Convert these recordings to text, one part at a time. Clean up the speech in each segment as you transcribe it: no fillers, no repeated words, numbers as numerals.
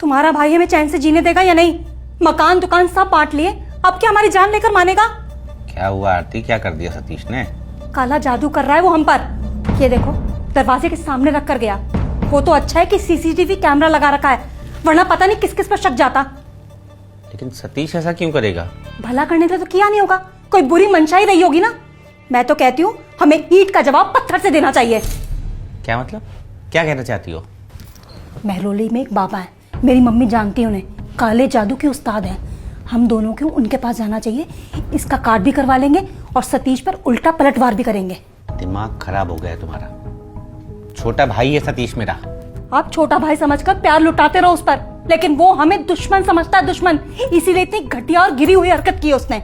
तुम्हारा भाई हमें चैन से जीने देगा या नहीं? मकान दुकान सब बांट लिए, अब क्या हमारी जान लेकर मानेगा? क्या हुआ आरती, क्या कर दिया सतीश ने? काला जादू कर रहा है वो हम पर। ये देखो, दरवाजे के सामने रख कर गया। वो तो अच्छा है कि सीसीटीवी कैमरा लगा रखा है, वरना पता नहीं किस किस पर शक जाता। लेकिन सतीश ऐसा क्यों करेगा? भला करने के लिए तो किया नहीं होगा, कोई बुरी मंशा ही रही होगी ना। मैं तो कहती हूँ हमें ईंट का जवाब पत्थर से देना चाहिए। क्या मतलब, क्या कहना चाहती हो? महरौली में एक बाबा है, मेरी मम्मी जानती है उन्हें, काले जादू के उस्ताद हैं। हम दोनों को उनके पास जाना चाहिए, इसका कार्ड भी करवा लेंगे और सतीश पर उल्टा पलटवार भी करेंगे। दिमाग खराब हो गया है तुम्हारा। छोटा भाई है सतीश मेरा। आप छोटा भाई समझकर प्यार लुटाते रहो उस पर, लेकिन वो हमें दुश्मन समझता है, दुश्मन। इसीलिए इतनी घटिया और गिरी हुई हरकत की उसने।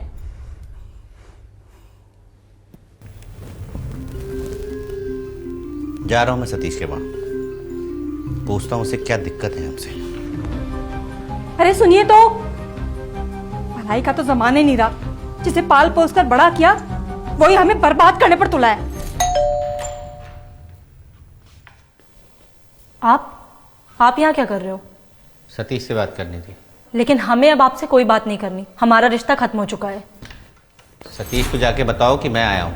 जा रहा हूं मैं सतीश के वहां, पूछता हूं उसे क्या दिक्कत है हमसे। अरे सुनिए तो, पढ़ाई का तो जमाने नहीं रहा। जिसे पाल पोस कर बड़ा किया वही हमें बर्बाद करने पर तुला है। आप यहाँ क्या कर रहे हो? सतीश से बात करनी थी। लेकिन हमें अब आपसे कोई बात नहीं करनी, हमारा रिश्ता खत्म हो चुका है। सतीश को जाके बताओ कि मैं आया हूं।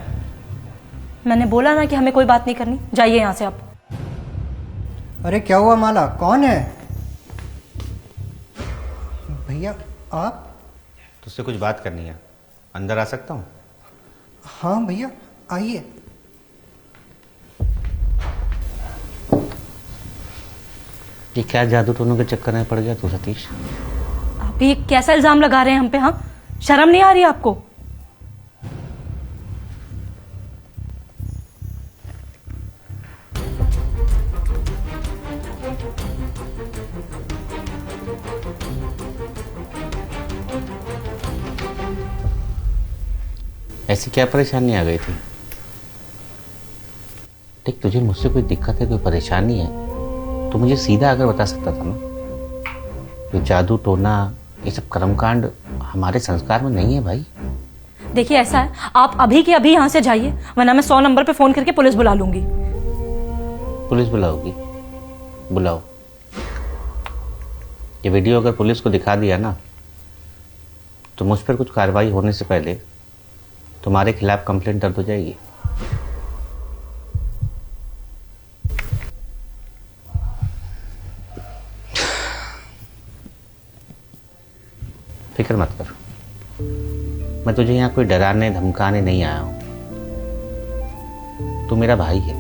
मैंने बोला ना कि हमें कोई बात नहीं करनी, जाइए यहाँ से आप। अरे क्या हुआ माला, कौन है? भैया आप? तुझसे कुछ बात करनी है, अंदर आ सकता हूं? हाँ भैया आइए। ये क्या जादू टोनों के चक्कर में पड़ गया तू सतीश? आप ये कैसा इल्जाम लगा रहे हैं हम पे? हाँ, शर्म नहीं आ रही आपको? ऐसी क्या परेशानी आ गई थी? देख, तुझे मुझसे कोई दिक्कत है, कोई परेशानी है तो मुझे सीधा आकर बता सकता था ना। ये जादू टोना, ये सब कर्मकांड हमारे संस्कार में नहीं है भाई। देखिए ऐसा है, आप अभी के अभी यहाँ से जाइए, वरना मैं 100 नंबर पे फोन करके पुलिस बुला लूंगी। पुलिस बुलाओगी? बुलाओ। ये वीडियो अगर पुलिस को दिखा दिया ना तो मुझ पर कुछ कार्रवाई होने से पहले तुम्हारे खिलाफ कंप्लेंट दर्ज हो जाएगी। फिक्र मत कर, मैं तुझे यहाँ कोई डराने धमकाने नहीं आया हूं। तू मेरा भाई है,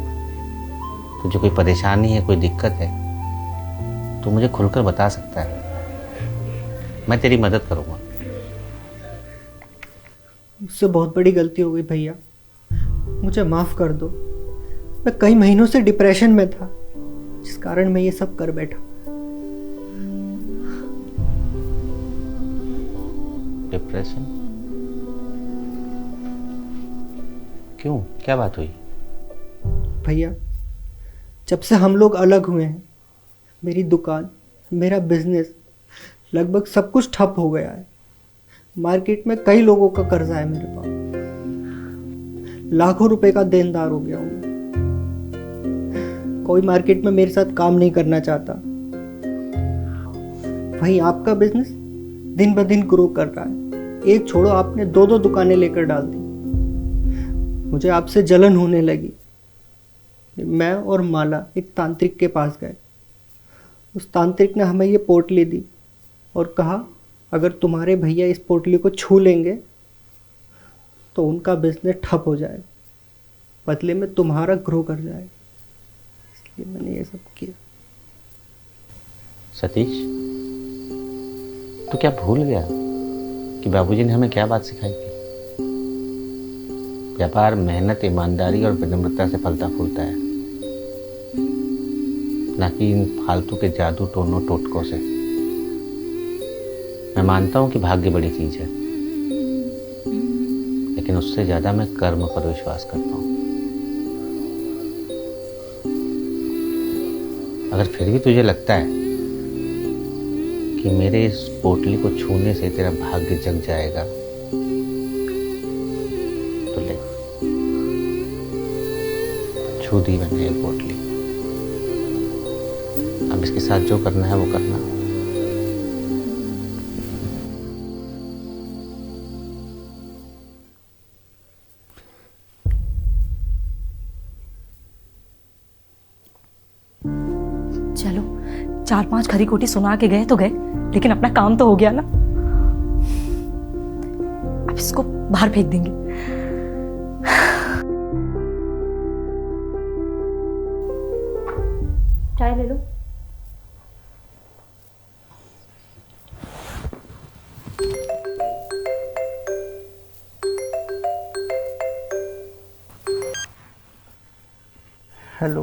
तुझे कोई परेशानी है, कोई दिक्कत है तो मुझे खुलकर बता सकता है, मैं तेरी मदद करूंगा। मुझसे बहुत बड़ी गलती हो गई भैया, मुझे माफ़ कर दो। मैं कई महीनों से डिप्रेशन में था, जिस कारण मैं ये सब कर बैठा। डिप्रेशन? क्यों, क्या बात हुई? भैया जब से हम लोग अलग हुए हैं, मेरी दुकान, मेरा बिजनेस, लगभग सब कुछ ठप हो गया है। मार्केट में कई लोगों का कर्जा है मेरे पास, लाखों रुपए का देनदार हो गया हूं मैं। कोई मार्केट में मेरे साथ काम नहीं करना चाहता। वही आपका बिजनेस दिन ब दिन ग्रो कर रहा है। एक छोड़ो, आपने 2-2 दुकानें लेकर डाल दी। मुझे आपसे जलन होने लगी। मैं और माला एक तांत्रिक के पास गए। उस तांत्रिक ने हमें ये पोटली दी और कहा अगर तुम्हारे भैया इस पोटली को छू लेंगे तो उनका बिजनेस ठप हो जाएगा, बदले में तुम्हारा ग्रो कर जाएगा। इसलिए मैंने ये सब किया। सतीश, तू क्या भूल गया कि बाबूजी ने हमें क्या बात सिखाई थी? व्यापार मेहनत, ईमानदारी और विनम्रता से फलता फूलता है, ना कि इन फालतू के जादू टोनों टोटकों से। मैं मानता हूं कि भाग्य बड़ी चीज है, लेकिन उससे ज्यादा मैं कर्म पर विश्वास करता हूं। अगर फिर भी तुझे लगता है कि मेरे इस पोटली को छूने से तेरा भाग्य जग जाएगा तो ले, छू दी मैंने ये पोटली। अब इसके साथ जो करना है वो करना। चलो 4-5 खरी खोटी सुना के गए तो गए, लेकिन अपना काम तो हो गया ना। अब इसको बाहर फेंक देंगे। चाय ले लो। हेलो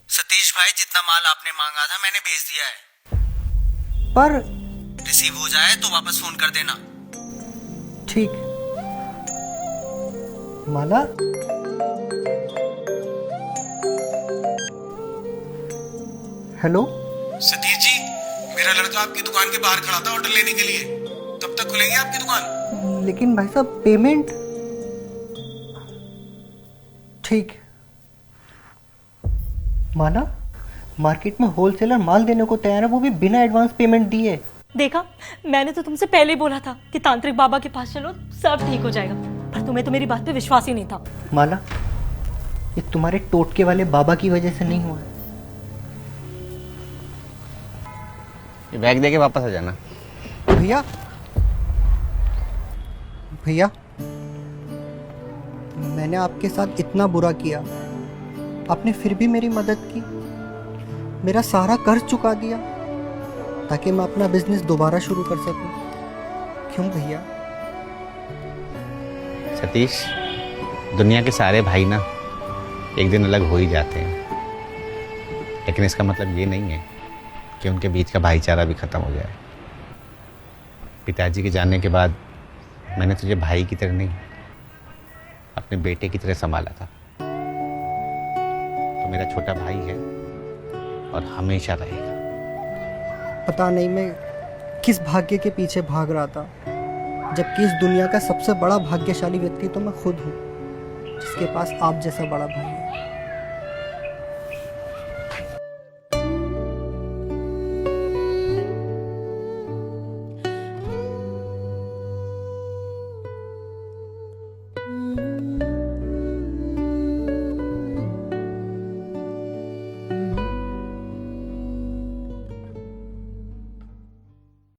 सतीश भाई, जितना माल आपने मांगा था मैंने भेज दिया है। पर रिसीव हो जाए तो वापस फोन कर देना। ठीक। माला, हेलो सतीश जी, मेरा लड़का आपकी दुकान के बाहर खड़ा था ऑर्डर लेने के लिए। कब तक खुलेगी आपकी दुकान? लेकिन भाई साहब पेमेंट। ठीक। माला, मार्केट में होलसेलर माल देने को तैयार है, वो भी बिना एडवांस पेमेंट दिए। देखा, मैंने तो तुमसे पहले ही बोला था कि तांत्रिक बाबा के पास चलो, सब ठीक हो जाएगा, पर तुम्हें तो मेरी बात पे विश्वास ही नहीं था। माला, ये तुम्हारे टोटके वाले बाबा की वजह से नहीं हुआ। ये बैग दे के वापस आ जाना। भैया, भैया, मैंने आपके साथ इतना बुरा किया, आपने फिर भी मेरी मदद की, मेरा सारा कर्ज चुका दिया ताकि मैं अपना बिजनेस दोबारा शुरू कर सकूं। क्यों भैया? सतीश, दुनिया के सारे भाई ना एक दिन अलग हो ही जाते हैं, लेकिन इसका मतलब ये नहीं है कि उनके बीच का भाईचारा भी खत्म हो जाए। पिताजी के जाने के बाद मैंने तुझे भाई की तरह नहीं, अपने बेटे की तरह संभाला था। तो मेरा छोटा भाई है और हमेशा रहेगा। पता नहीं मैं किस भाग्य के पीछे भाग रहा था, जबकि इस दुनिया का सबसे बड़ा भाग्यशाली व्यक्ति तो मैं खुद हूँ, जिसके पास आप जैसा बड़ा भाई है।